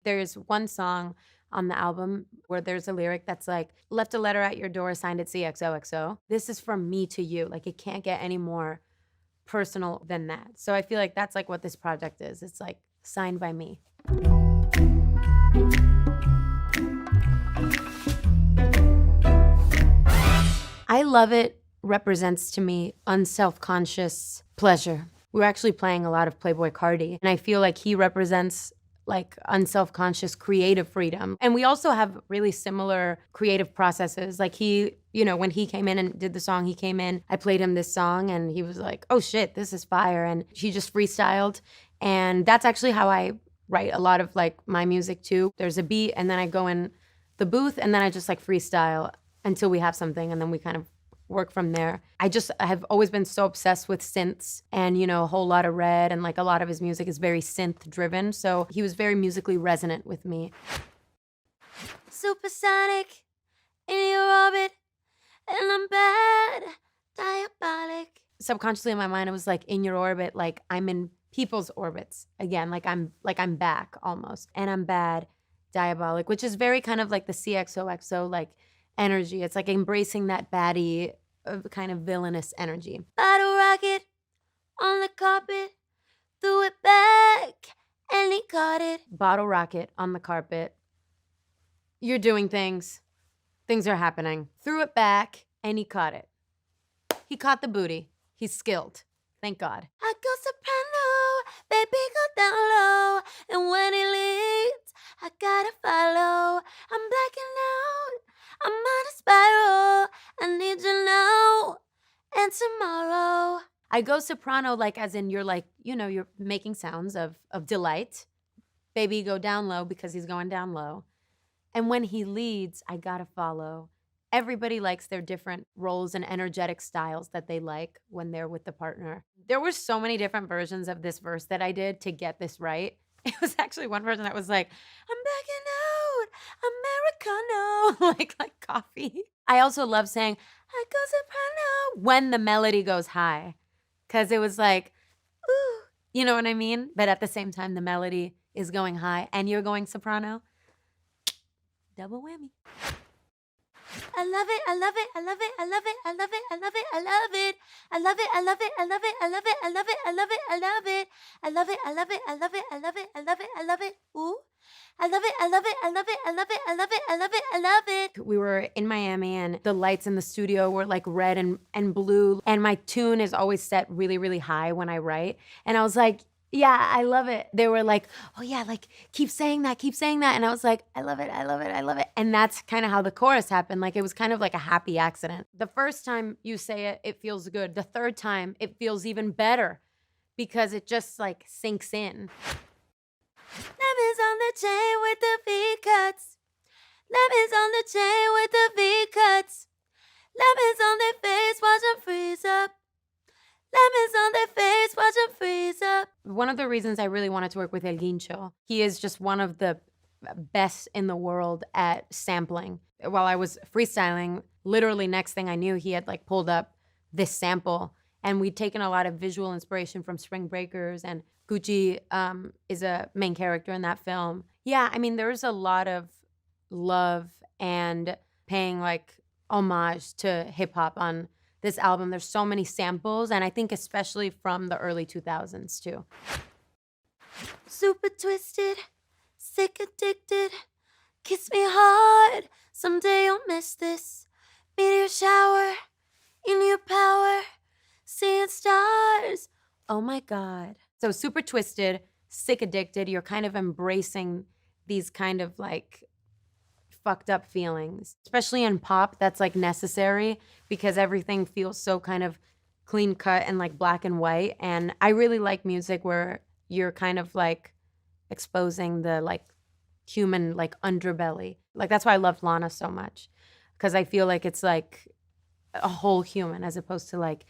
There's one song on the album where there's a lyric that's like, left a letter at your door, signed it CXOXO. This is from me to you. Like, it can't get any more personal than that. So I feel like that's like what this project is. It's like signed by me. I Love It represents to me unself-conscious pleasure. We were actually playing a lot of Playboy Cardi, and I feel like he represents like unself-conscious creative freedom. And we also have really similar creative processes. Like he, you know, when he came in and did the song, he came in, I played him this song and he was like, oh shit, this is fire. And he just freestyled. And that's actually how I write a lot of like my music too. There's a beat and then I go in the booth and then I just like freestyle until we have something and then we kind of work from there. I have always been so obsessed with synths and, you know, a whole lot of Red and like a lot of his music is very synth driven. So he was very musically resonant with me. Supersonic in your orbit and I'm bad, diabolic. Subconsciously in my mind, it was like in your orbit, like I'm in people's orbits again, like I'm back almost and I'm bad, diabolic, which is very kind of like the CXOXO like energy. It's like embracing that baddie kind of villainous energy. Bottle rocket on the carpet, threw it back, and he caught it. Bottle rocket on the carpet. You're doing things. Things are happening. Threw it back, and he caught it. He caught the booty. He's skilled. Thank God. I go soprano, baby go down low, and when he leads, I gotta follow. I'm blacking out. I'm on a spiral, I need you now and tomorrow. I go soprano like as in you're like, you know, you're making sounds of delight. Baby go down low because he's going down low. And when he leads, I gotta follow. Everybody likes their different roles and energetic styles that they like when they're with the partner. There were so many different versions of this verse that I did to get this right. It was actually one version that was like, I'm backing out, Americano, like coffee. I also love saying, I go soprano, when the melody goes high. Cause it was like, ooh, you know what I mean? But at the same time, the melody is going high and you're going soprano. Double whammy. I love it, I love it, I love it, I love it, I love it, I love it, I love it. I love it, I love it, I love it, I love it, I love it, I love it, I love it. I love it, I love it, I love it, I love it, I love it, I love it. Ooh. I love it, I love it, I love it, I love it, I love it, I love it, I love it. We were in Miami and the lights in the studio were like red and blue. And my tune is always set really, really high when I write. And I was like, yeah, I love it. They were like, oh yeah, like keep saying that, keep saying that. And I was like, I love it, I love it, I love it. And that's kind of how the chorus happened. Like it was kind of like a happy accident. The first time you say it, it feels good. The third time, it feels even better because it just like sinks in. Lemons on the chain with the V-cuts. Lemons on the chain with the V-cuts. Lemons on their face, watch them freeze up. Lemons on their face, watch them freeze up. One of the reasons I really wanted to work with El Guincho, he is just one of the best in the world at sampling. While I was freestyling, literally next thing I knew, he had like pulled up this sample and we'd taken a lot of visual inspiration from Spring Breakers and Gucci is a main character in that film. Yeah, I mean, there's a lot of love and paying like homage to hip hop on this album. There's so many samples, and I think especially from the early 2000s too. Super twisted, sick addicted, kiss me hard, someday you'll miss this. Meteor shower, in your power, seeing stars, oh my God. So super twisted, sick addicted, you're kind of embracing these kind of like fucked up feelings. Especially in pop, that's like necessary because everything feels so kind of clean cut and like black and white. And I really like music where you're kind of like exposing the like human like underbelly. Like that's why I loved Lana so much because I feel like it's like a whole human as opposed to like,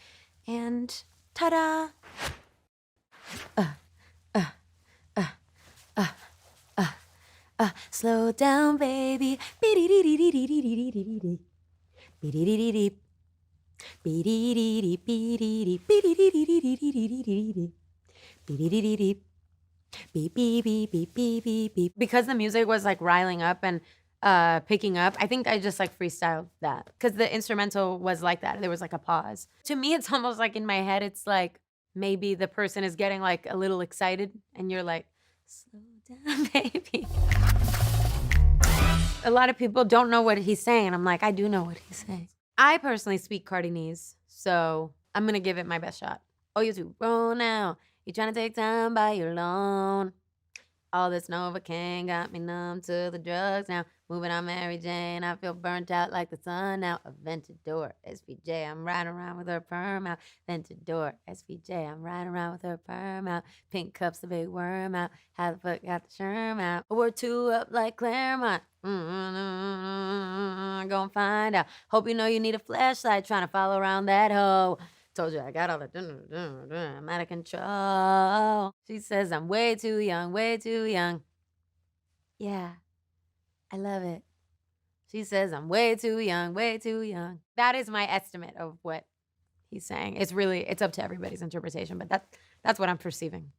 and ta-da. Slow down, baby. Beep, beep, beep, beep, beep, beep, beep. Because the music was like riling up and picking up, I think I just like freestyled that because the instrumental was like that. There was like a pause. To me, it's almost like in my head, it's like maybe the person is getting like a little excited and you're like, slow down, baby. A lot of people don't know what he's saying. I'm like, I do know what he's saying. I personally speak Cardinese, so I'm gonna give it my best shot. Oh, you too. Roll now. You trying to take time by your loan. All this Novocaine got me numb to the drugs now. Moving on Mary Jane, I feel burnt out like the sun now. Aventador, SVJ, I'm riding around with her perm out. Aventador, SVJ, I'm riding around with her perm out. Pink cups, the big worm out. How the fuck got the sherm out? We're two up like Claremont. Gonna find out. Hope you know you need a flashlight trying to follow around that hoe. Told you I got all the I'm out of control. She says I'm way too young, way too young. Yeah, I love it. She says I'm way too young, way too young. That is my estimate of what he's saying. It's up to everybody's interpretation, but that's what I'm perceiving.